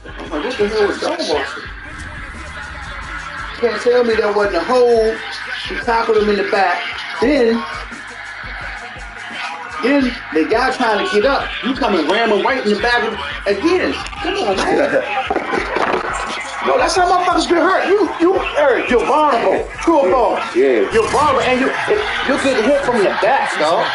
I'm like, what the hell was John Watson? You can't tell me that wasn't a hold. He tackled him in the back. Then the guy trying to get up, you come and ram him right in the back again. Come on, man. No, that's how motherfuckers get hurt. Eric, you're vulnerable to a ball. Yeah. You're vulnerable, and you're getting hit from the back, dog.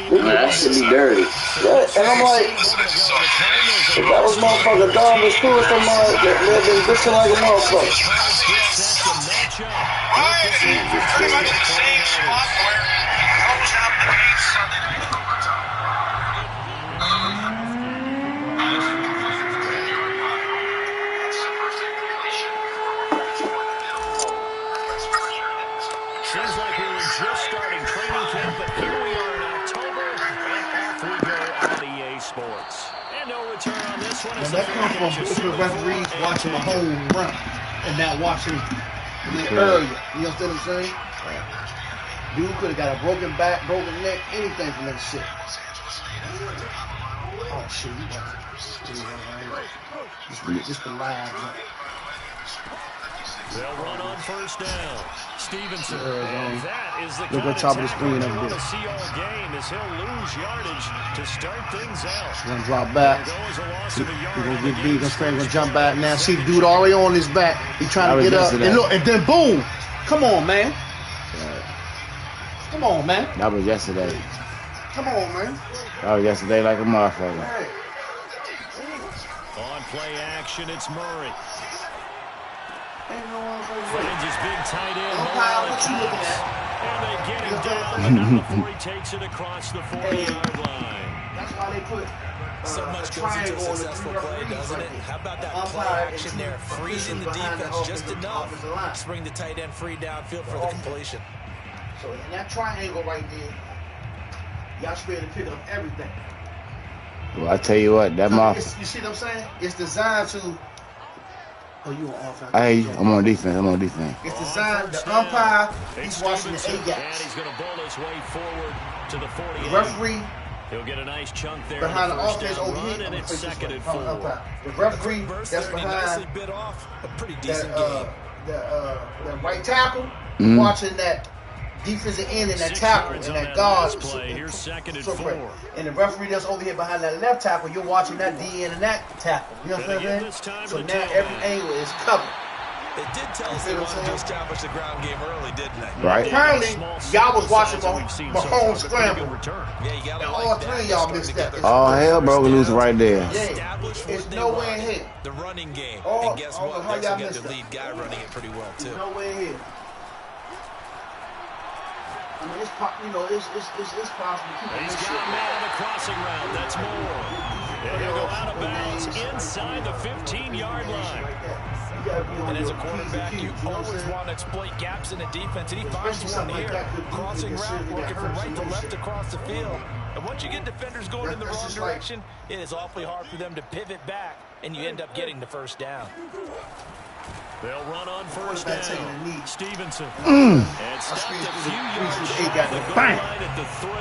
That should be dirty. Yeah, and I'm like, if that was motherfucker Dom was cool, somebody that lived in bitching like a motherfucker. Everybody in the same spot where he closed out the game Sunday night. Seems like we were just starting training camp, but here we are in October, and off we go on EA Sports. And no return on this one. And that comes from if the referees watching the whole run and not watching it earlier. You understand what I'm saying? Dude could have got a broken back, broken neck, anything from that shit. Oh shit, you got just the live. They'll run on first down. Stevenson. And that is the look kind on top of the tackle screen we over want there. to see all game as he'll lose yardage to start things out. Gonna drop back. He's gonna get beat. Gonna jump back. Now see dude already on his back. He trying to get up. And look, and then boom. Come on, man. Come on, man. That was yesterday. Come on, man. That was yesterday like a motherfucker. Hey. On play action, it's Murray. Ain't no one Finds his big tight end. what you looking at? And they get him down before he takes it across the 40-yard line. That's why they put so much goes into a successful play, doesn't it? How about that play action there? Freezing the defense just enough to bring the tight end free downfield for the completion. So in that triangle right there, y'all should be able to pick up everything. Well, I tell you what, that motherfucker. You see what I'm saying? It's designed to. Oh, you on offense? Hey, I'm on defense. It's designed. The umpire, he's watching the A gaps. And he's going to bowl his way forward to the 48. The referee. He'll get a nice chunk there behind the first offense down over run, here, and it's second and 4. The referee that's behind bit off a pretty that, decent game. The right tackle, watching that defensive end and that tackle and that guard. Here's second and 4. And the referee that's over here behind that left tackle, you're watching that D end and that tackle. You know what I'm saying? So now every angle is covered. They did tell us they wanted to establish the ground game early, didn't they? Right. Apparently, y'all was watching Mahomes scramble. Yeah, you gotta and all three of y'all missed that. Oh, hell, bro, we're losing right there. Yeah, it's nowhere in here. The running game. Oh, and guess what? how They y'all also got missed their that? lead guy running it pretty well, too. Nowhere in here. I mean, it's possible to keep He's this got a man on the crossing route. That's more. And he'll go out of bounds inside the 15-yard line. And as a quarterback, you always want to exploit gaps in the defense, and he finds one here. Crossing route, working from right to left across the field. And once you get defenders going in the wrong direction, it is awfully hard for them to pivot back, and you end up getting the first down. They'll run on first down. Stevenson. I And screwed stopped a the few yards short got of the the goal bang. line at the 3.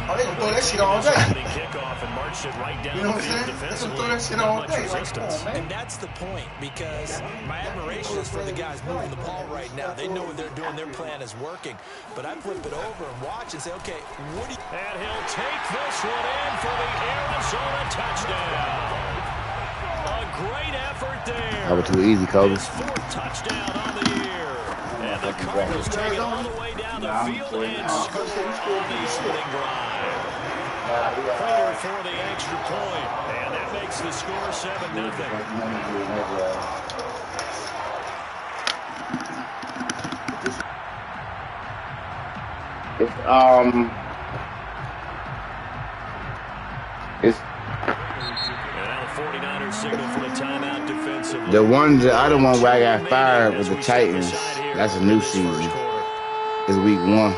Oh, they gonna throw that shit all day. Kickoff and marched it right down You know the what I'm field saying? They gonna defensively. throw that shit Not all much day. Like, come resistance. on, man. And that's the point, because my admiration is for the guys moving the ball right now. They know what they're doing. Their plan is working. But I flip it over and watch and say, okay, what do you... And he'll take this one in for the Arizona touchdown. A great effort there. That was too easy, Kobe. His 4th touchdown on the year. And the Cardinals take it all the way down the field and score on the opening drive. Prater for the extra point. And that makes the score 7-0. It's And now the 49ers signal for a timeout defensively. the other one where I got fired with the Titans. That's a new season. It's week 1.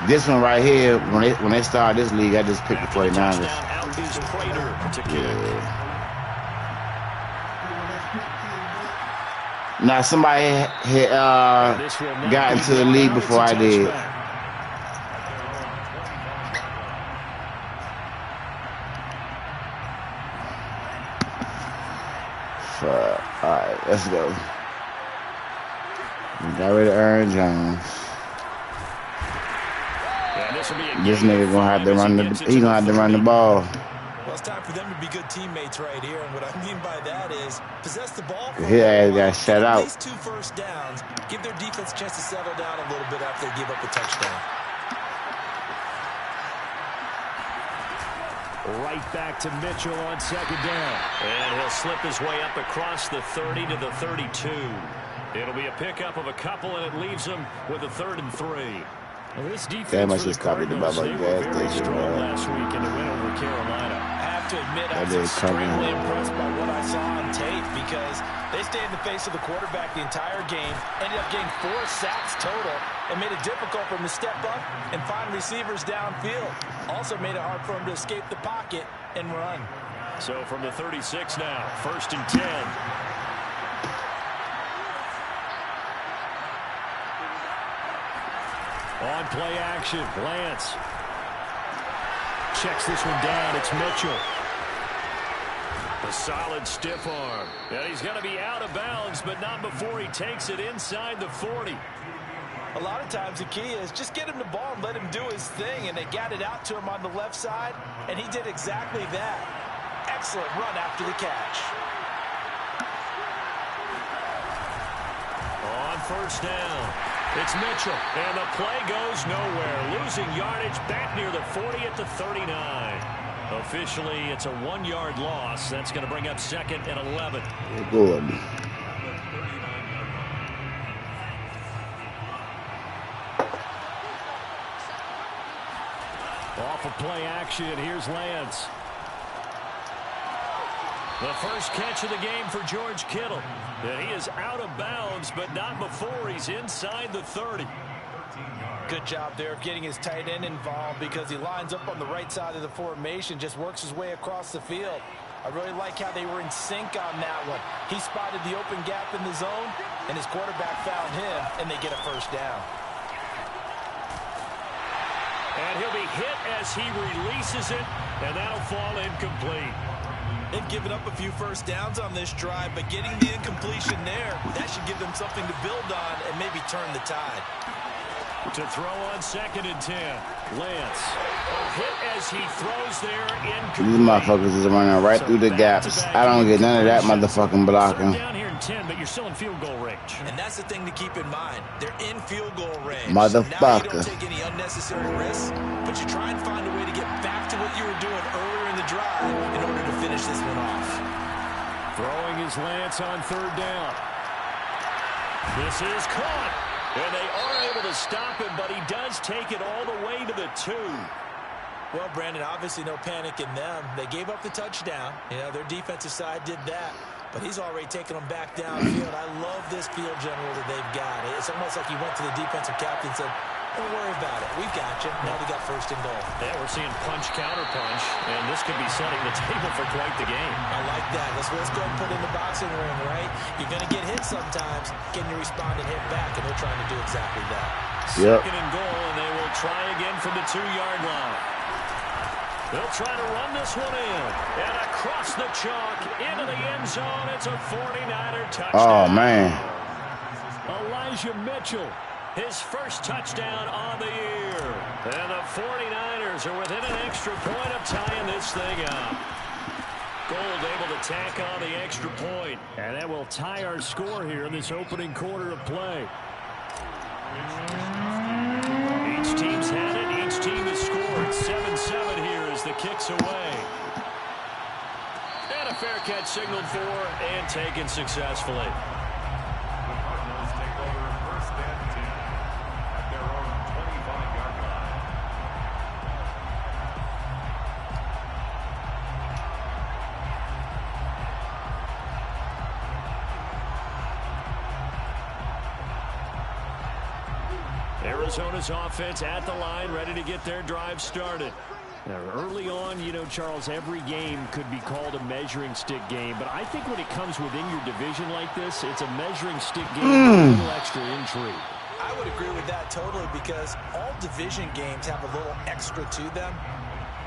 This one right here, when they started this league, I just picked the 49ers. Out is Prater to kick. Yeah. Now somebody had got into the league before I did. All right, let's go. We got rid of Aaron Jones. This nigga gonna have to run the. He gonna have to run the ball. Well, it's time for them to be good teammates right here, and what I mean by that is possess the ball. His ass got shut out. At least 2 first downs. Give their defense a chance to settle down a little bit after they give up a touchdown. Right back to Mitchell on second down. And he'll slip his way up across the 30 to the 32. It'll be a pickup of a couple, and it leaves them with a 3rd and 3. Well, this defense for the Cardinals, they were very strong last week in the win over Carolina. I have to admit, I was extremely impressed by what I saw on tape because they stayed in the face of the quarterback the entire game, ended up getting 4 sacks total, and made it difficult for him to step up and find receivers downfield. Also made it hard for him to escape the pocket and run. So from the 36 now, 1st and 10. On play action, Lance checks this one down. It's Mitchell. A solid stiff arm. And he's going to be out of bounds, but not before he takes it inside the 40. A lot of times the key is just get him the ball and let him do his thing, and they got it out to him on the left side, and he did exactly that. Excellent run after the catch. On 1st down. It's Mitchell, and the play goes nowhere. Losing yardage back near the 40 at the 39. Officially, it's a 1-yard loss. That's going to bring up 2nd and 11. Good. Off of play action, here's Lance. The first catch of the game for George Kittle. And he is out of bounds, but not before he's inside the 30. Good job there of getting his tight end involved because he lines up on the right side of the formation, just works his way across the field. I really like how they were in sync on that one. He spotted the open gap in the zone, and his quarterback found him, and they get a 1st down. And he'll be hit as he releases it, and that'll fall incomplete. They've given up a few 1st downs on this drive, but getting the incompletion there, that should give them something to build on and maybe turn the tide. To throw on 2nd and 10. Lance. A hit as he throws there incomplete. These motherfuckers is running right through the gaps. I don't get none of that motherfucking blocking. Down here in 10, but you're still in field goal range. And that's the thing to keep in mind. They're in field goal range. Motherfucker. So now you don't take any unnecessary risks, but you try and find a way to get back to what you were doing earlier in the drive in order to finish this one off. Throwing his Lance on 3rd down. This is caught. And they are able to stop him, but he does take it all the way to the 2. Well, Brandon, obviously no panic in them. They gave up the touchdown. You know, their defensive side did that. But he's already taken them back downfield. I love this field general that they've got. It's almost like he went to the defensive captain and said, don't worry about it. We've got you. Now they got 1st and goal. Yeah, we're seeing punch, counter punch, and this could be setting the table for quite the game. I like that. Let's go and put in the boxing ring, right? You're going to get hit sometimes. Can you respond and hit back? And they're trying to do exactly that. Yep. 2nd and goal, and they will try again from the 2-yard line. They'll try to run this one in. And across the chalk, into the end zone. It's a 49er touchdown. Oh, man. Elijah Mitchell. His first touchdown on the year. And the 49ers are within an extra point of tying this thing up. Gold able to tack on the extra point. And that will tie our score here in this opening quarter of play. Each team's had it. Each team has scored. 7-7 here as the kick's away. And a fair catch signaled for and taken successfully. Arizona's offense at the line, ready to get their drive started. Now, early on, you know, Charles, every game could be called a measuring stick game, but I think when it comes within your division like this, it's a measuring stick game with a little extra intrigue. I would agree with that totally because all division games have a little extra to them.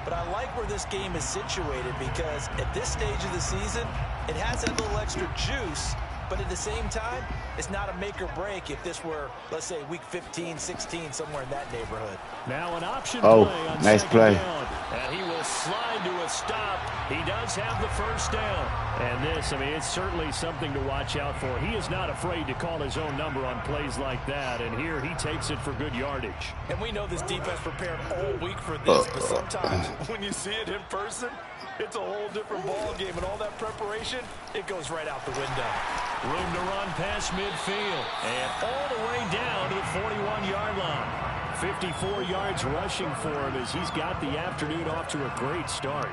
But I like where this game is situated because at this stage of the season, it has that little extra juice. But at the same time, it's not a make or break if this were, let's say, week 15, 16, somewhere in that neighborhood. Now an option play on nice play. Down. And he will slide to a stop. He does have the first down. And this, I mean, it's certainly something to watch out for. He is not afraid to call his own number on plays like that. And here he takes it for good yardage. And we know this defense prepared all week for this, but sometimes when you see it in person, it's a whole different ball game, and all that preparation, it goes right out the window. Room to run past midfield, and all the way down to the 41-yard line. 54 yards rushing for him as he's got the afternoon off to a great start.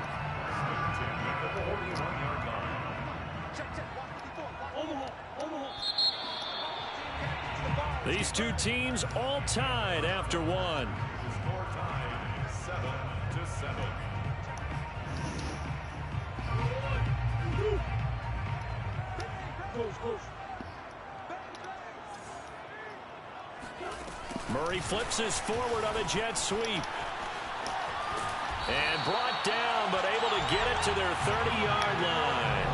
These two teams all tied after one. Score time 7-7. Murray flips his forward on a jet sweep. And brought down, but able to get it to their 30-yard line.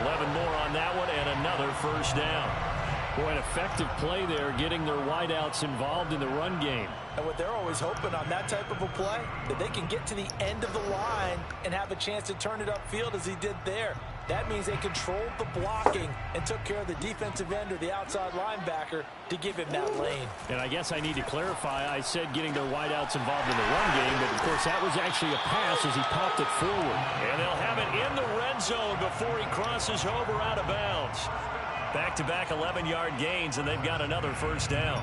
11 more on that one, and another first down. Boy, an effective play there, getting their wideouts involved in the run game. And what they're always hoping on that type of a play, that they can get to the end of the line and have a chance to turn it upfield as he did there. That means they controlled the blocking and took care of the defensive end or the outside linebacker to give him that lane. And I guess I need to clarify, I said getting their wideouts involved in the run game, but of course that was actually a pass as he popped it forward. And they'll have it in the red zone before he crosses over out of bounds. Back-to-back 11-yard gains, and they've got another first down.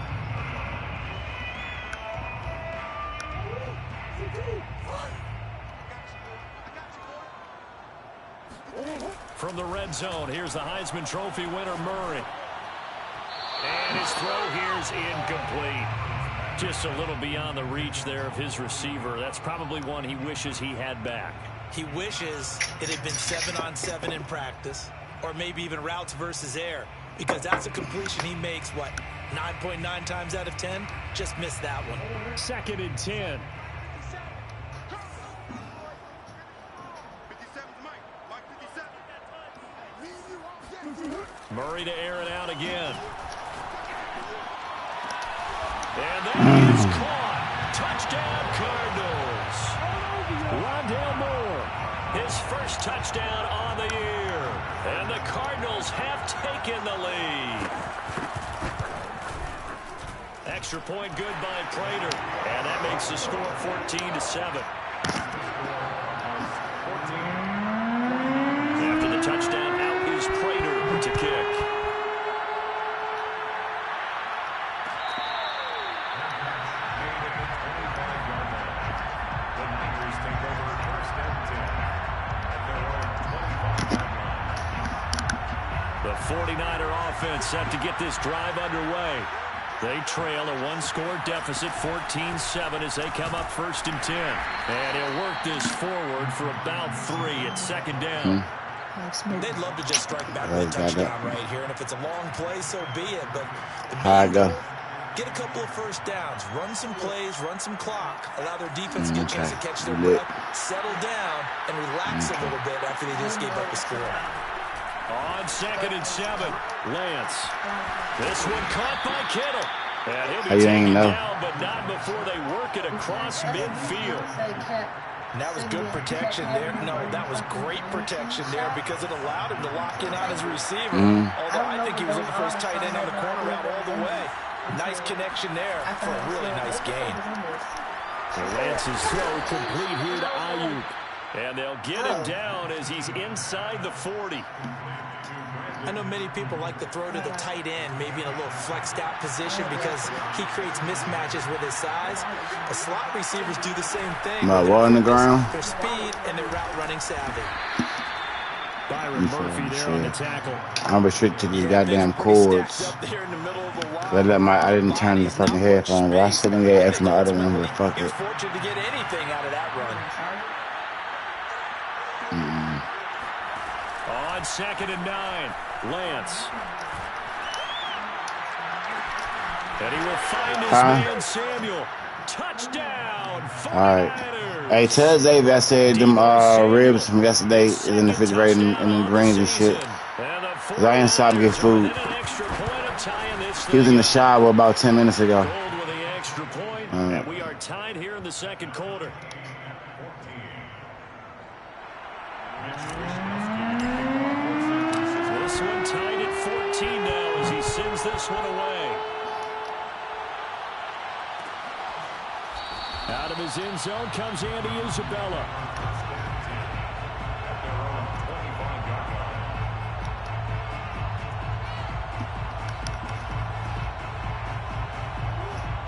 From the red zone, here's the Heisman Trophy winner, Murray. And his throw here's incomplete. Just a little beyond the reach there of his receiver. That's probably one he wishes he had back. He wishes it had been 7-on-7 in practice, or maybe even routes versus air, because that's a completion he makes, what, 9.9 times out of 10? Just missed that one. 2nd and 10. Murray to air it out again. And there he is caught. Touchdown, Cardinals. Rondale Moore, his first touchdown on the year. And the Cardinals have taken the lead. Extra point good by Prater. And that makes the score 14-7. After the touchdown, out is Prater to kick. The 49er offense set to get this drive underway. They trail a one-score deficit, 14-7, as they come up 1st and 10. And he'll work this forward for about 3 at 2nd down. They'd love to just strike back with a touchdown right here, and if it's a long play, so be it. But get a couple of first downs, run some plays, run some clock, allow their defense to get a chance to catch their breath, settle down, and relax a little bit after they just gave up a score. On 2nd and 7, Lance. This one caught by Kittle. And he'll be taken down, but not before they work it across midfield. And that was good protection there. No, that was great protection there because it allowed him to lock in on his receiver. Although I think he was looking for his tight end on the corner route all the way. Nice connection there for a really nice gain. So Lance's throw complete here to Ayuk. And they'll get him down as he's inside the 40. I know many people like to throw to the tight end, maybe in a little flexed out position because he creates mismatches with his size. The slot receivers do the same thing. Wall on the ground. Their speed and their route running savvy. By Byron Murphy there on the tackle. I'm restricted to these goddamn cords. I didn't turn the fucking headphone. But I still didn't get X my other one, but fuck it. Fortunate to get anything out of that run. On 2nd and 9, Lance. And he will find his man Samuel. Touchdown. All right. Hey, tell Xavier I said them ribs from yesterday is in the refrigerator and the greens and shit. Cause I ain't saw him get food. He was in the shower about 10 minutes ago. And we are tied here in the 2nd quarter. This one tied at 14 now as he sends this one away. Out of his end zone comes Andy Isabella.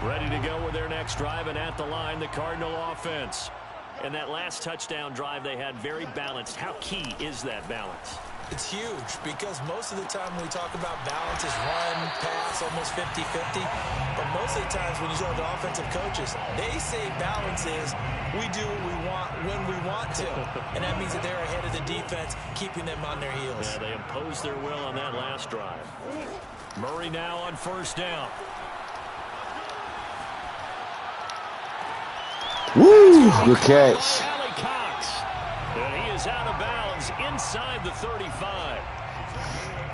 Ready to go with their next drive, and at the line, the Cardinal offense. And that last touchdown drive they had very balanced. How key is that balance? It's huge because most of the time when we talk about balance is run, pass, almost 50-50. But most of the times when you talk to offensive coaches, they say balance is we do what we want when we want to. And that means that they're ahead of the defense, keeping them on their heels. Yeah, they imposed their will on that last drive. Murray now on 1st down. Woo! Good catch. And he is out of bounds inside the 35.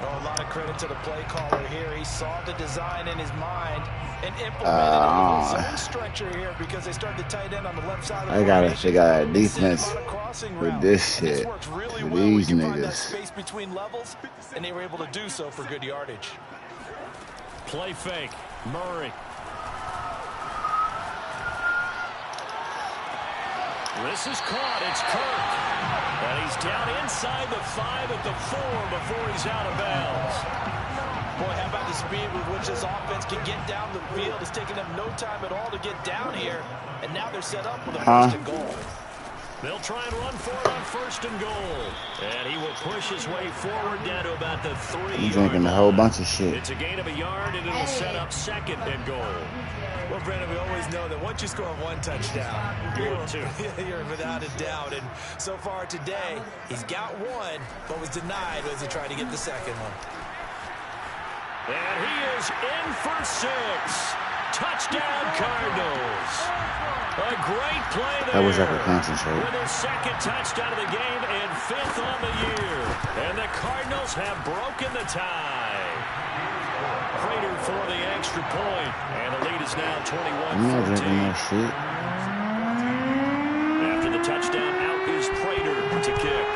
Oh, a lot of credit to the play caller here. He saw the design in his mind and implemented his own stretcher here because they started to tight end on the left side of the I gotta figure out defense with this shit. Really With well these when you find that niggas. space between levels, and they were able to do so for good yardage. Play fake. Murray. This is caught. It's Kirk. And he's down inside the 5 at the 4 before he's out of bounds. Boy, how about the speed with which this offense can get down the field? It's taking them no time at all to get down here. And now they're set up with a 1st and goal. They'll try and run for it on 1st and goal. And he will push his way forward down to about the 3. He's drinking a whole bunch of shit. It's a gain of a yard, and it'll set up 2nd and goal. Well, Brandon, we always know that once you score 1 touchdown, you're without a doubt. And so far today, he's got 1, but was denied as he tried to get the 2nd one. And he is in for 6. Touchdown, Cardinals. A great play there. I wish I could concentrate. With their 2nd touchdown of the game and 5th on the year. And the Cardinals have broken the tie. Prater for the extra point. And the lead is now 21-14. I'm not drinking no shit. After the touchdown, out is Prater to kick.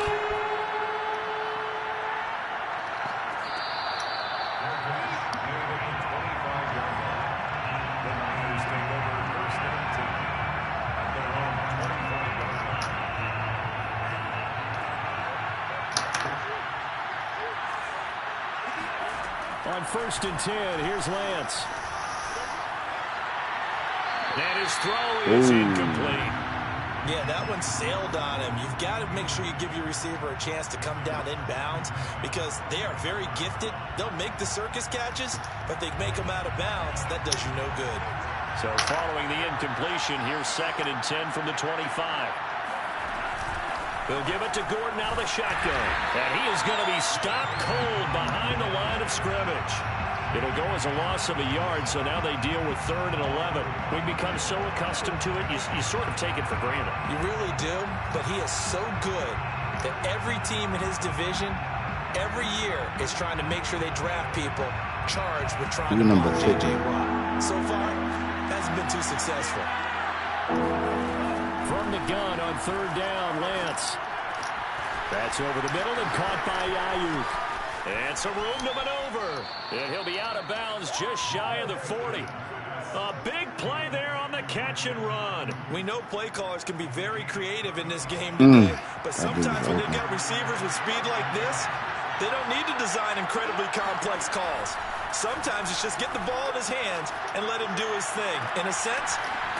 On 1st and 10, here's Lance. And his throw is incomplete. Yeah, that one sailed on him. You've got to make sure you give your receiver a chance to come down inbounds because they are very gifted. They'll make the circus catches, but they make them out of bounds. That does you no good. So following the incompletion, here's 2nd and 10 from the 25. They'll give it to Gordon out of the shotgun. And he is going to be stopped cold behind the line of scrimmage. It'll go as a loss of a yard, so now they deal with 3rd and 11. We've become so accustomed to it, you sort of take it for granted. You really do, but he is so good that every team in his division, every year, is trying to make sure they draft people charged with trying to block J.J. Watt. So far, hasn't been too successful. From the gun on 3rd down, Lance. That's over the middle and caught by Ayuk. And some room to maneuver. And he'll be out of bounds just shy of the 40. A big play there on the catch and run. We know play callers can be very creative in this game today, but sometimes when they've got receivers with speed like this, they don't need to design incredibly complex calls. Sometimes it's just get the ball in his hands and let him do his thing. In a sense,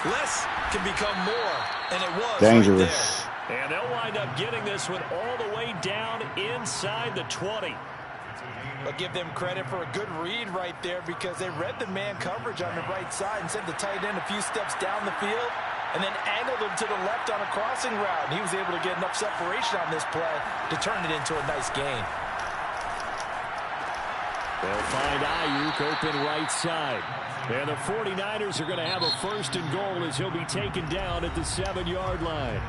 less can become more, and it was dangerous. right there. And they'll wind up getting this one all the way down inside the 20. I'll give them credit for a good read right there because they read the man coverage on the right side and sent the tight end a few steps down the field and then angled him to the left on a crossing route. He was able to get enough separation on this play to turn it into a nice gain. They'll find Ayuk open right side. And the 49ers are going to have a first and goal as he'll be taken down at the 7-yard line.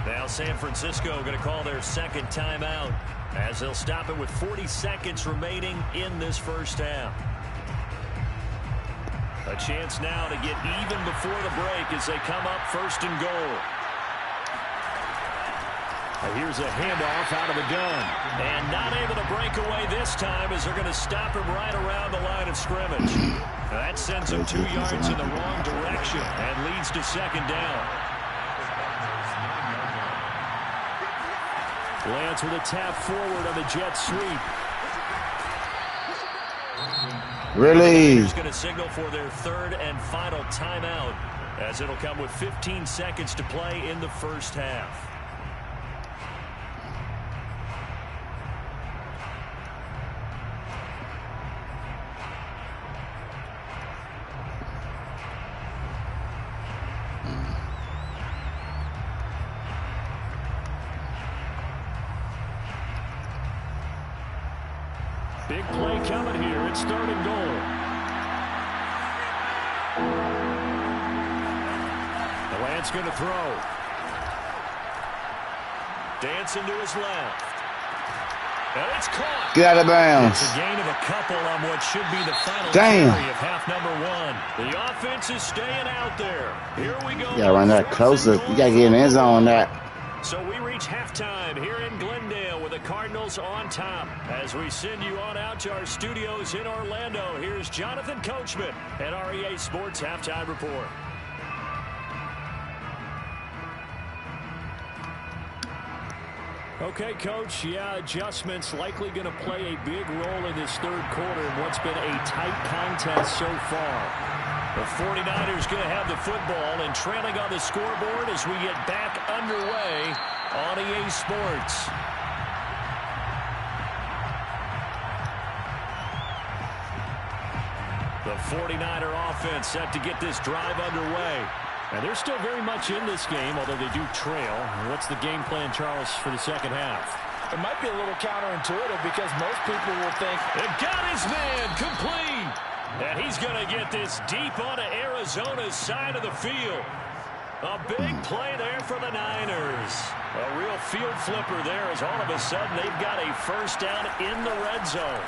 Now San Francisco going to call their second timeout as they'll stop it with 40 seconds remaining in this first half. A chance now to get even before the break as they come up first and goal. Here's a handoff out of the gun. And not able to break away this time as they're going to stop him right around the line of scrimmage. That sends him 2 yards in the wrong direction and leads to second down. Lance with a tap forward on the jet sweep. Really? He's going to signal for their third and final timeout as it'll come with 15 seconds to play in the first half. Big play coming here. It's third and goal. The Lance going to throw. Dancing to his left. And it's caught. Get out of bounds. It's a gain of a couple on what should be the final Damn. carry of half number one. The offense is staying out there. Here we go. You gotta run that closer. You gotta get in the end zone on that. So we reach halftime here in Glendale with the Cardinals on top. As we send you on out to our studios in Orlando, here's Jonathan Coachman at REA Sports Halftime Report. Okay, Coach, yeah, adjustments likely going to play a big role in this third quarter in what's been a tight contest so far. The 49ers going to have the football and trailing on the scoreboard as we get back underway on EA Sports. The 49er offense set to get this drive underway. And they're still very much in this game, although they do trail. What's the game plan, Charles, for the second half? It might be a little counterintuitive because most people will think, it got his man complete. And he's going to get this deep onto Arizona's side of the field. A big play there for the Niners. A real field flipper there as all of a sudden they've got a first down in the red zone.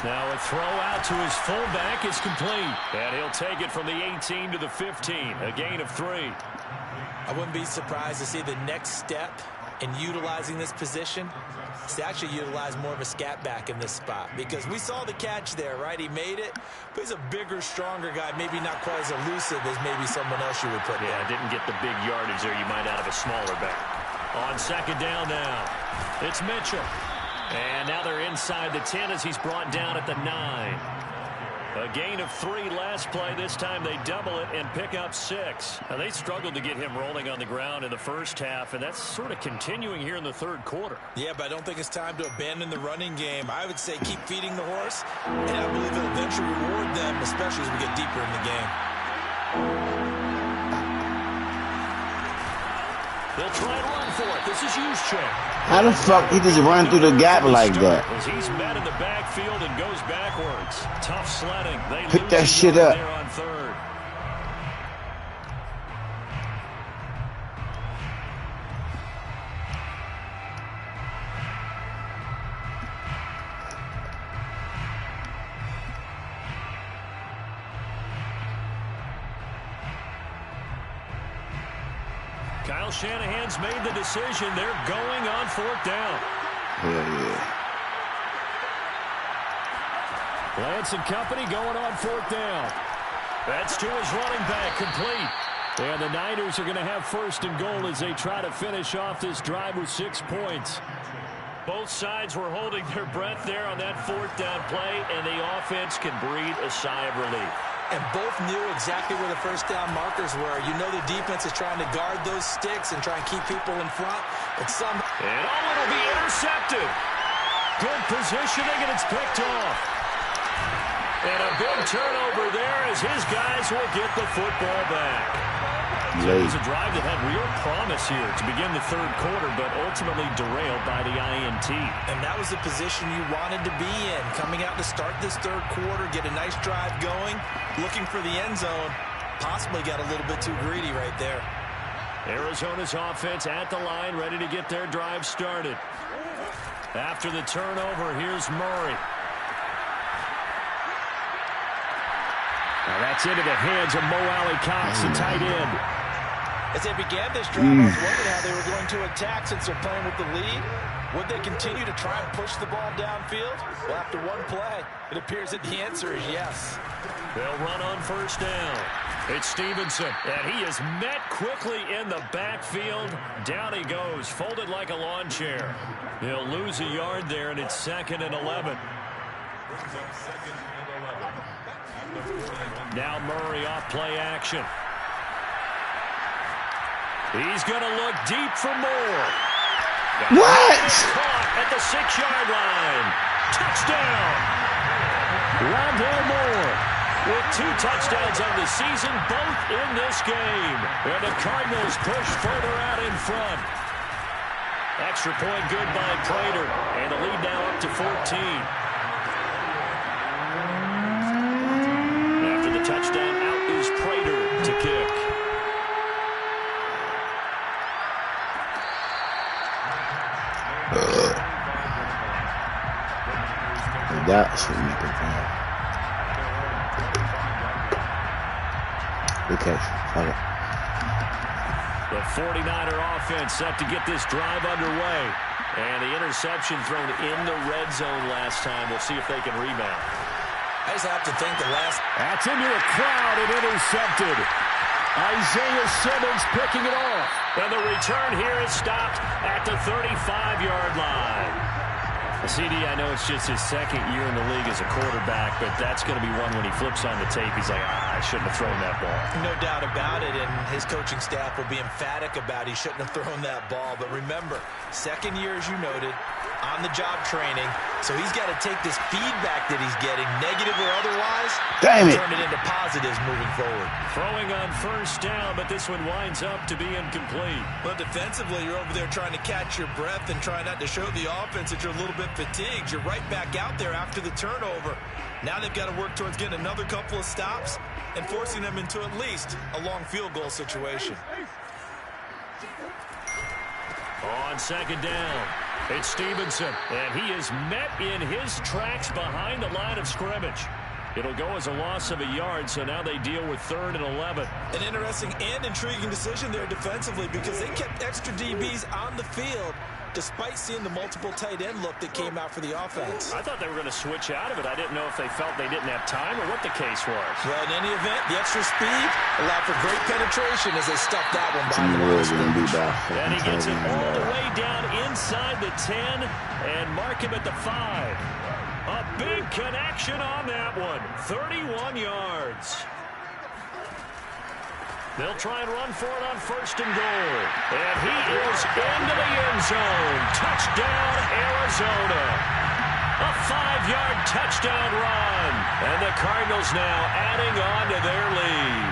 Now a throw out to his fullback is complete. And he'll take it from the 18 to the 15. A gain of 3. I wouldn't be surprised to see the next step in utilizing this position is to actually utilize more of a scat back in this spot. Because we saw the catch there, right? He made it, but he's a bigger, stronger guy. Maybe not quite as elusive as maybe someone else you would put Yeah, didn't get the big yardage there you might out of a smaller back. On second down now, it's Mitchell. And now they're inside the 10 as he's brought down at the 9. A gain of 3 last play. This time they double it and pick up 6. Now they struggled to get him rolling on the ground in the first half, and that's sort of continuing here in the third quarter. Yeah, but I don't think it's time to abandon the running game. I would say keep feeding the horse, and I believe it'll eventually reward them, especially as we get deeper in the game. They'll try and run for it. This is Juszczyk. How the fuck he just run through the gap like that? As he's met in the backfield and goes backwards. Tough sledding. They Pick that shit up. There on third. Kyle Shanahan's made the decision. They're going on fourth down. Yeah. Lance and company going on fourth down. That's to his running back, complete. And the Niners are going to have first and goal as they try to finish off this drive with 6 points. Both sides were holding their breath there on that fourth down play, and the offense can breathe a sigh of relief. And both knew exactly where the first down markers were. You know the defense is trying to guard those sticks and try and keep people in front. But And it'll be intercepted. Good positioning, and it's picked off. And a big turnover there as his guys will get the football back. So it was a drive that had real promise here to begin the third quarter, but ultimately derailed by the INT. And that was the position you wanted to be in. Coming out to start this third quarter, get a nice drive going, looking for the end zone. Possibly got a little bit too greedy right there. Arizona's offense at the line, ready to get their drive started. After the turnover, here's Murray. Now that's into the hands of Mo Alley-Cox, the tight end. As they began this drive, I was wondering how they were going to attack since they're playing with the lead. Would they continue to try and push the ball downfield? Well, after one play, it appears that the answer is yes. They'll run on first down. It's Stevenson, and he is met quickly in the backfield. Down he goes, folded like a lawn chair. They'll lose a yard there, and it's 2nd and 11. Now Murray off play action. He's going to look deep for more. What? Caught at the 6-yard line. Touchdown. Rondale Moore with 2 touchdowns on the season, both in this game. And the Cardinals push further out in front. Extra point good by Prater. And the lead now up to 14. After the touchdown, out is Prater to kick. That should make it fun. Okay. The 49er offense set to get this drive underway. And the interception thrown in the red zone last time. We'll see if they can rebound. I just have to think the last... That's into a crowd and intercepted. Isaiah Simmons picking it off. And the return here is stopped at the 35-yard line. CD, I know it's just his 2nd year in the league as a quarterback, but that's going to be one when he flips on the tape. He's like, I shouldn't have thrown that ball. No doubt about it, and his coaching staff will be emphatic about he shouldn't have thrown that ball. But remember, 2nd year, as you noted, on-the-job training, so he's got to take this feedback that he's getting, negative or otherwise, damn it, turn it into positives moving forward. Throwing on first down, but this one winds up to be incomplete. But defensively, you're over there trying to catch your breath and try not to show the offense that you're a little bit fatigued. You're right back out there after the turnover. Now they've got to work towards getting another couple of stops and forcing them into at least a long field goal situation. On 2nd down, it's Stevenson, and he is met in his tracks behind the line of scrimmage. It'll go as a loss of a yard, so now they deal with 3rd and 11. An interesting and intriguing decision there defensively because they kept extra DBs on the field despite seeing the multiple tight end look that came out for the offense. I thought they were going to switch out of it. I didn't know if they felt they didn't have time or what the case was. Well, in any event, the extra speed allowed for great penetration as they stuffed that one behind the line. And he gets it all the way down inside the 10 and mark him at the 5. A big connection on that one. 31 yards. They'll try and run for it on 1st and goal. And he is into the end zone. Touchdown, Arizona. A 5-yard touchdown run. And the Cardinals now adding on to their lead.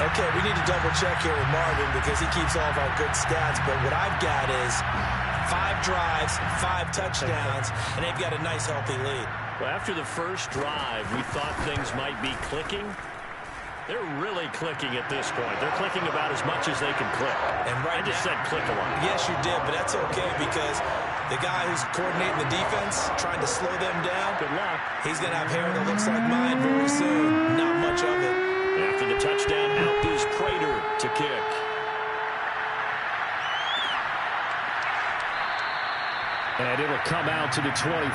Okay, we need to double check here with Marvin because he keeps all of our good stats. But what I've got is 5 drives, 5 touchdowns, and they've got a nice, healthy lead. Well, after the first drive, we thought things might be clicking. They're really clicking at this point. They're clicking about as much as they can click. And right I just said click a lot. Yes, you did, but that's okay because the guy who's coordinating the defense, trying to slow them down, good luck. He's going to have hair that looks like mine very soon. Not much of it. After the touchdown, out is Prater to kick. And it'll come out to the 25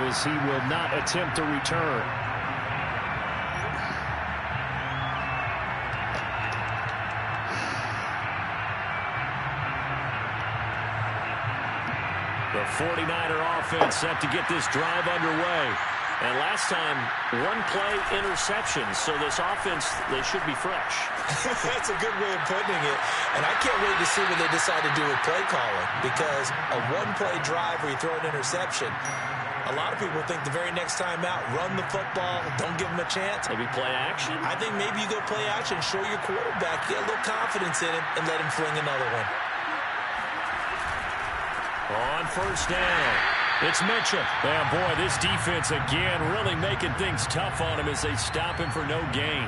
as he will not attempt a return. The 49er offense set to get this drive underway. And last time, one play interception. So this offense, they should be fresh. That's a good way of putting it. And I can't wait to see what they decide to do with play calling. Because a one-play drive where you throw an interception, a lot of people think the very next time out, run the football, don't give them a chance. Maybe play action? I think maybe you go play action, show your quarterback, get a little confidence in him, and let him fling another one. On first down, it's Mitchell. Yeah, boy, this defense again really making things tough on him as they stop him for no gain.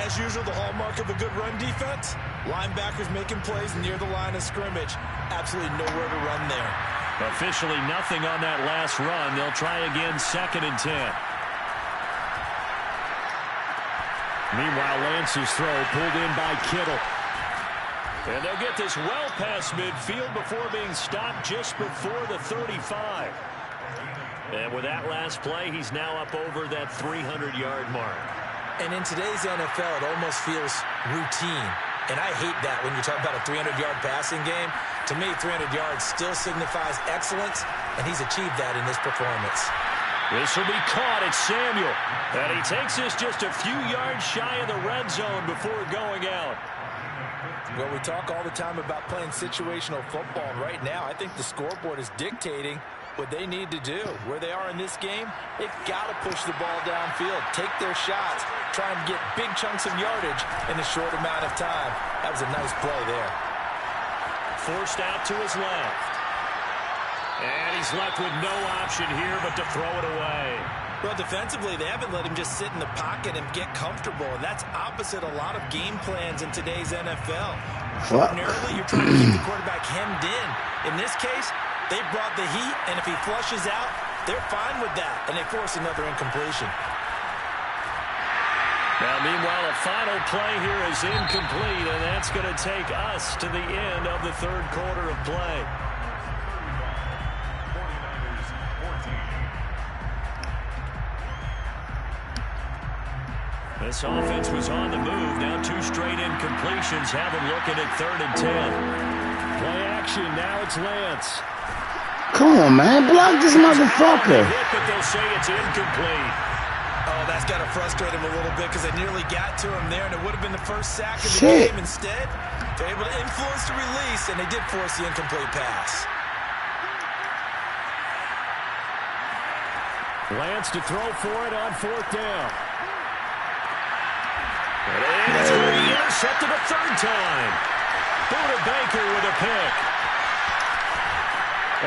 As usual, the hallmark of a good run defense, linebackers making plays near the line of scrimmage. Absolutely nowhere to run there. Officially nothing on that last run. They'll try again 2nd and 10. Meanwhile, Lance's throw pulled in by Kittle. And they'll get this well past midfield before being stopped just before the 35. And with that last play, he's now up over that 300-yard mark. And in today's NFL, it almost feels routine. And I hate that when you talk about a 300-yard passing game. To me, 300 yards still signifies excellence, and he's achieved that in this performance. This will be caught. It's Samuel. And he takes this just a few yards shy of the red zone before going out. Well, we talk all the time about playing situational football. And right now, I think the scoreboard is dictating what they need to do. Where they are in this game, they've got to push the ball downfield, take their shots, try and get big chunks of yardage in a short amount of time. That was a nice play there. Forced out to his left. And he's left with no option here but to throw it away. Well, defensively, they haven't let him just sit in the pocket and get comfortable. And that's opposite a lot of game plans in today's NFL. Ordinarily, you're trying to keep the quarterback hemmed in. In this case, they brought the heat, and if he flushes out, they're fine with that. And they force another incompletion. Now, meanwhile, a final play here is incomplete, and that's going to take us to the end of the third quarter of play. This offense was on the move. Now 2 straight incompletions have them looking at 3rd and 10. Play action. Now it's Lance. Come on, man. Block this motherfucker. But they'll say it's incomplete. Oh, that's got to frustrate him a little bit because they nearly got to him there, and it would have been the first sack of the game. Instead, they're able to influence the release, and they did force the incomplete pass. Lance to throw for it on 4th down. And it's going to be intercepted a 3rd time. Buda Baker with a pick.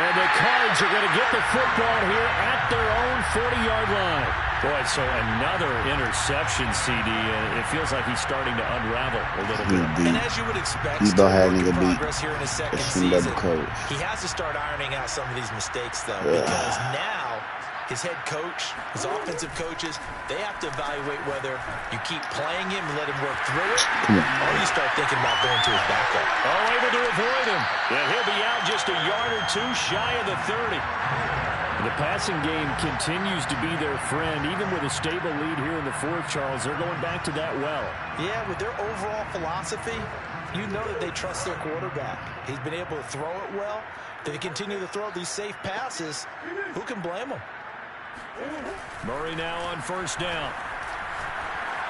And the Cards are going to get the football here at their own 40-yard line. Boy, so another interception, CD. It feels like he's starting to unravel a little bit. And as you would expect, he's progress here in his second season. Coach. He has to start ironing out some of these mistakes, though, because now his head coach, his offensive coaches, they have to evaluate whether you keep playing him and let him work through it, or you start thinking about going to his backup. Oh, able to avoid him. Yeah, he'll be out just a yard or 2 shy of the 30. The passing game continues to be their friend. Even with a stable lead here in the 4th, Charles, they're going back to that well. Yeah, with their overall philosophy, you know that they trust their quarterback. He's been able to throw it well. If they continue to throw these safe passes, who can blame them? Murray now on 1st down.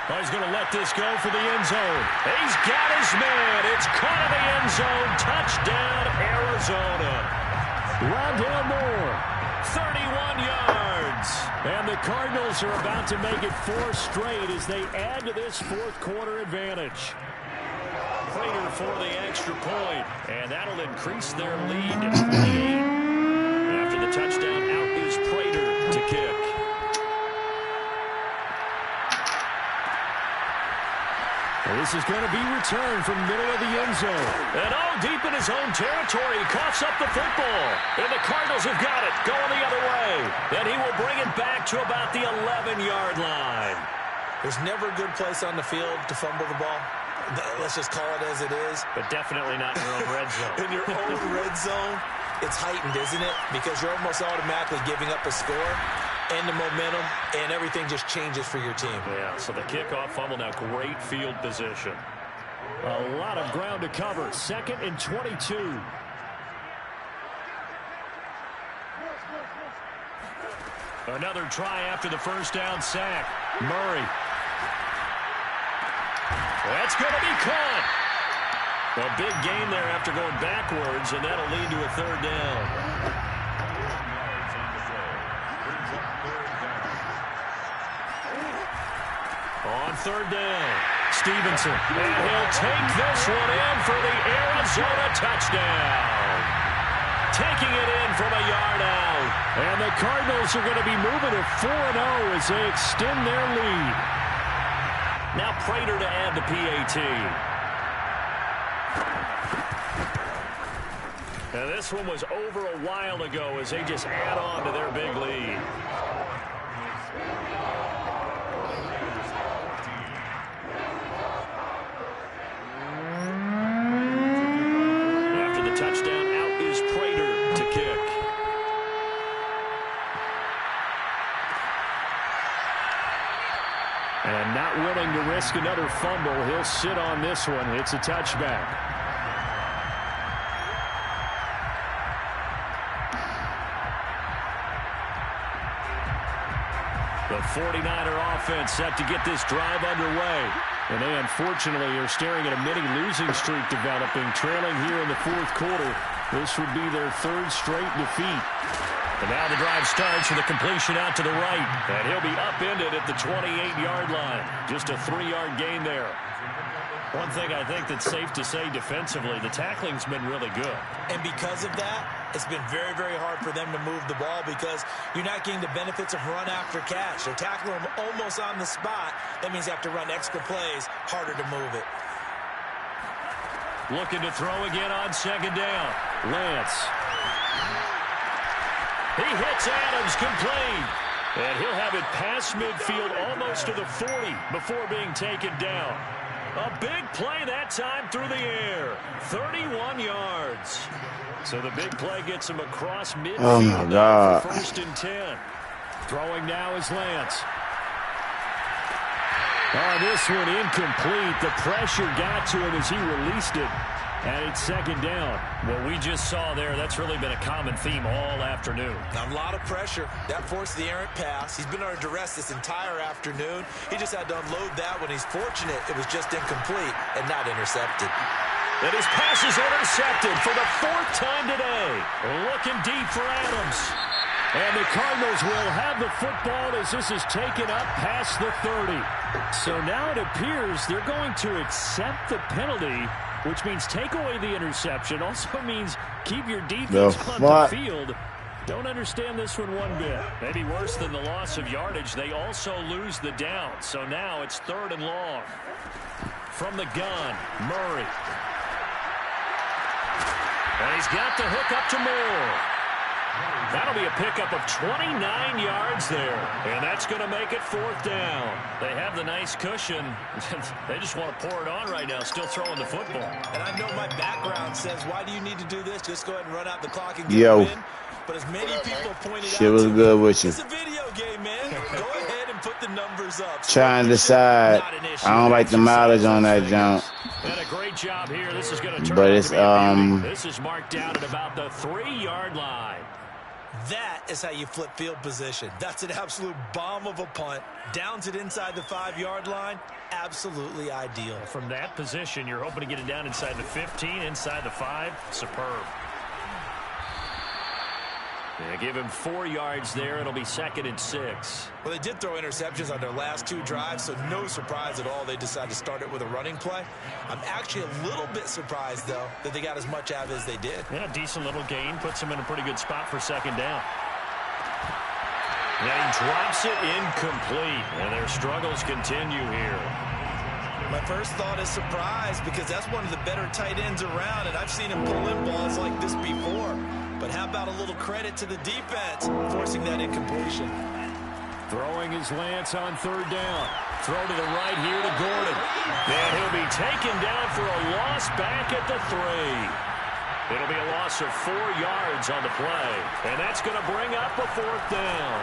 Oh, he's going to let this go for the end zone. He's got his man. It's caught in the end zone. Touchdown, Arizona. Rondale Moore, 31 yards. And the Cardinals are about to make it 4 straight as they add to this 4th quarter advantage. Prater for the extra point, and that'll increase their lead to 28. After the touchdown, out is Prater to kick. Well, this is going to be returned from the middle of the end zone. And deep in his own territory, he coughs up the football. And the Cardinals have got it, going the other way. And he will bring it back to about the 11-yard line. There's never a good place on the field to fumble the ball. Let's just call it as it is. But definitely not in your own red zone. In your own red zone, it's heightened, isn't it? Because you're almost automatically giving up a score and the momentum, and everything just changes for your team. Yeah, so the kickoff fumble, now great field position. A lot of ground to cover. 2nd and 22. Another try after the first down sack. Murray. That's going to be caught. A big gain there after going backwards, and that'll lead to a third down. On third down, Stevenson. And he'll take this one in for the Arizona touchdown. Taking it in from a yard out. And the Cardinals are going to be moving to 4-0 as they extend their lead. Now Prater to add the PAT. And this one was over a while ago as they just add on to their big lead. After the touchdown, out is Prater to kick. And not willing to risk another fumble, he'll sit on this one. It's a touchback. The 49er offense set to get this drive underway. And they unfortunately are staring at a mini losing streak developing, trailing here in the fourth quarter. This would be their third straight defeat. And now the drive starts with a completion out to the right. And he'll be upended at the 28-yard line. Just a 3-yard gain there. One thing I think that's safe to say defensively, the tackling's been really good. And because of that, it's been very, very hard for them to move the ball because you're not getting the benefits of run after catch. They're tackling them almost on the spot. That means you have to run extra plays, harder to move it. Looking to throw again on second down. Lance. He hits Adams complete. And he'll have it past midfield almost to the 40 before being taken down. A big play that time through the air. 31 yards. So the big play gets him across midfield. Oh, my God. For first and 10. Throwing now is Lance. Oh, this one incomplete. The pressure got to him as he released it. And it's second down. What we just saw there, that's really been a common theme all afternoon. A lot of pressure. That forced the errant pass. He's been under duress this entire afternoon. He just had to unload that when he's fortunate it was just incomplete and not intercepted. And his pass is intercepted for the fourth time today. Looking deep for Adams. And the Cardinals will have the football as this is taken up past the 30. So now it appears they're going to accept the penalty, which means take away the interception. Also means keep your defense on the field. Don't understand this one bit. Maybe worse than the loss of yardage, they also lose the down. So now it's third and long. From the gun, Murray. And he's got the hook up to Moore. That'll be a pickup of 29 yards there. And that's going to make it fourth down. They have the nice cushion. They just want to pour it on right now, still throwing the football. And I know my background says, why do you need to do this? Just go ahead and run out the clock and get a win. But as many people pointed out, shit was good with you. It's a video game, man. Go ahead and put the numbers up. Trying to decide. I don't like the mileage on that jump. And a great job here. This is going to turn but out it's to be a beauty. This is marked down at about the 3-yard line. That is how you flip field position. That's an absolute bomb of a punt. Downs it inside the 5-yard line. Absolutely ideal. From that position, you're hoping to get it down inside the 15, inside the 5. Superb. Yeah, give him 4 yards there. It'll be second and 6. Well, they did throw interceptions on their last 2 drives, so no surprise at all they decided to start it with a running play. I'm actually a little bit surprised, though, that they got as much out of it as they did. Yeah, decent little gain. Puts them in a pretty good spot for second down. And he drops it incomplete. And their struggles continue here. My first thought is surprise because that's one of the better tight ends around, and I've seen him pull in balls like this before. But how about a little credit to the defense forcing that incompletion? Throwing his Lance on third down. Throw to the right here to Gordon. And he'll be taken down for a loss back at the 3. It'll be a loss of 4 yards on the play. And that's going to bring up a fourth down.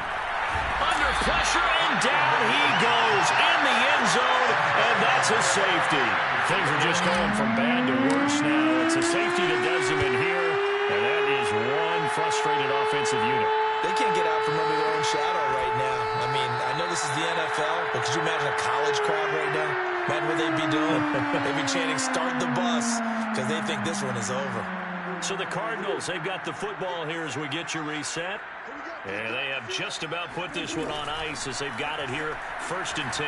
Under pressure, and down he goes in the end zone, and that's a safety. Things are just going from bad to worse now. It's a safety that does him in here, and that is one frustrated offensive unit. They can't get out from under their own shadow right now. I mean, I know this is the NFL, but could you imagine a college crowd right now? Imagine what they'd be doing. They'd be chanting, "Start the bus," because they think this one is over. So the Cardinals, they've got the football here as we get you reset. And they have just about put this one on ice as they've got it here, 1st and 10.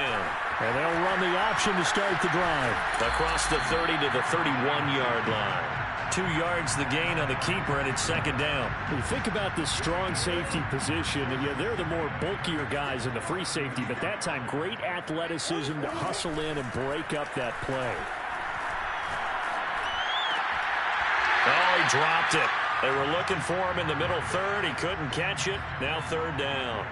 And they'll run the option to start the drive. Across the 30 to the 31-yard line. 2 yards the gain on the keeper, and it's 2nd down. When you think about this strong safety position, and they're the more bulkier guys in the free safety, but that time great athleticism to hustle in and break up that play. Oh, he dropped it. They were looking for him in the middle third. He couldn't catch it. Now 3rd down.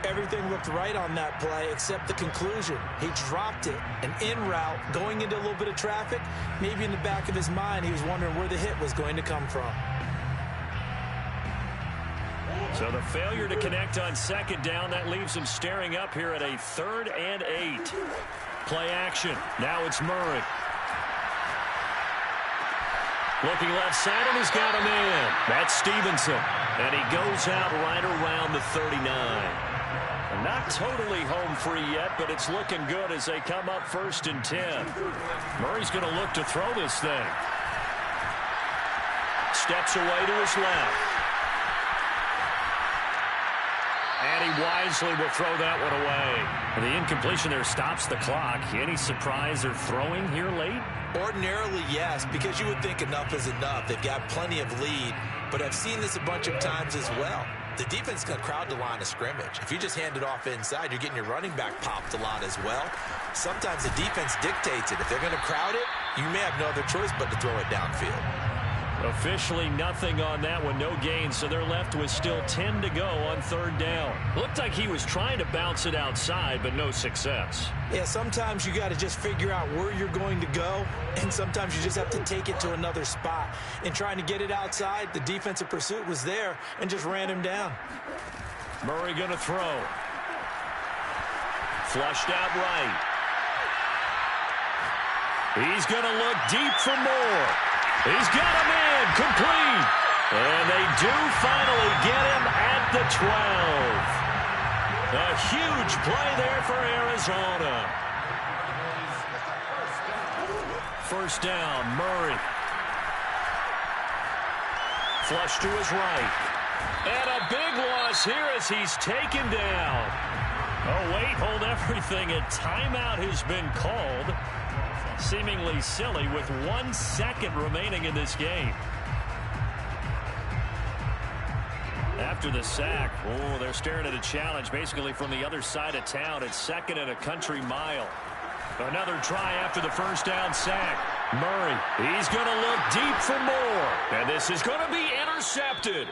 Everything looked right on that play except the conclusion. He dropped it. An in route, going into a little bit of traffic. Maybe in the back of his mind, he was wondering where the hit was going to come from. So the failure to connect on 2nd down, that leaves him staring up here at a 3rd and 8. Play action. Now it's Murray. Looking left side, and he's got a man. That's Stevenson. And he goes out right around the 39. And not totally home free yet, but it's looking good as they come up 1st and 10. Murray's going to look to throw this thing. Steps away to his left. And he wisely will throw that one away. And the incompletion there stops the clock. Any surprise they're throwing here late? Ordinarily, yes, because you would think enough is enough. They've got plenty of lead, but I've seen this a bunch of times as well. The defense can crowd the line of scrimmage. If you just hand it off inside, you're getting your running back popped a lot as well. Sometimes the defense dictates it. If they're going to crowd it, you may have no other choice but to throw it downfield. Officially nothing on that one, no gain, so they're left with still 10 to go on 3rd down. Looked like he was trying to bounce it outside, but no success. Yeah, sometimes you got to just figure out where you're going to go, and sometimes you just have to take it to another spot. In trying to get it outside, the defensive pursuit was there and just ran him down. Murray going to throw. Flushed out right. He's going to look deep for more. He's got a man, complete. And they do finally get him at the 12. A huge play there for Arizona. 1st down, Murray. Flush to his right. And a big loss here as he's taken down. Oh, wait, hold everything. A timeout has been called. Seemingly silly with 1 second remaining in this game. After the sack, oh, they're staring at a challenge basically from the other side of town. It's 2nd and a country mile. Another try after the 1st down sack. Murray, he's going to look deep for more. And this is going to be intercepted.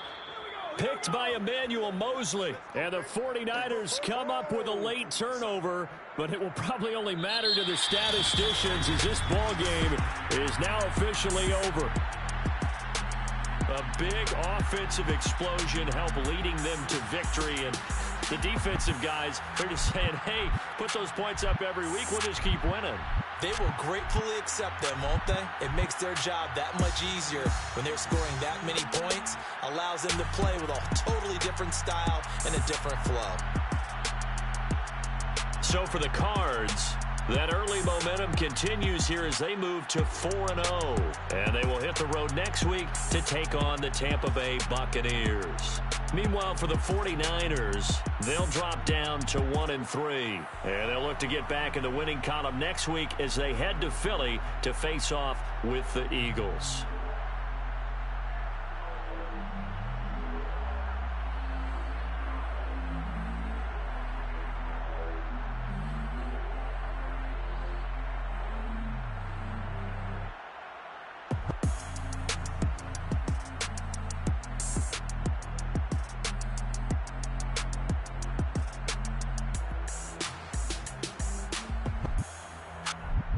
Picked by Emmanuel Mosley. And the 49ers come up with a late turnover, but it will probably only matter to the statisticians as this ball game is now officially over. A big offensive explosion helped leading them to victory, and the defensive guys, they're just saying, hey, put those points up every week, we'll just keep winning. They will gratefully accept them, won't they? It makes their job that much easier when they're scoring that many points. Allows them to play with a totally different style and a different flow. So for the Cards, that early momentum continues here as they move to 4-0. And they will hit the road next week to take on the Tampa Bay Buccaneers. Meanwhile, for the 49ers, they'll drop down to 1-3. And they'll look to get back in the winning column next week as they head to Philly to face off with the Eagles.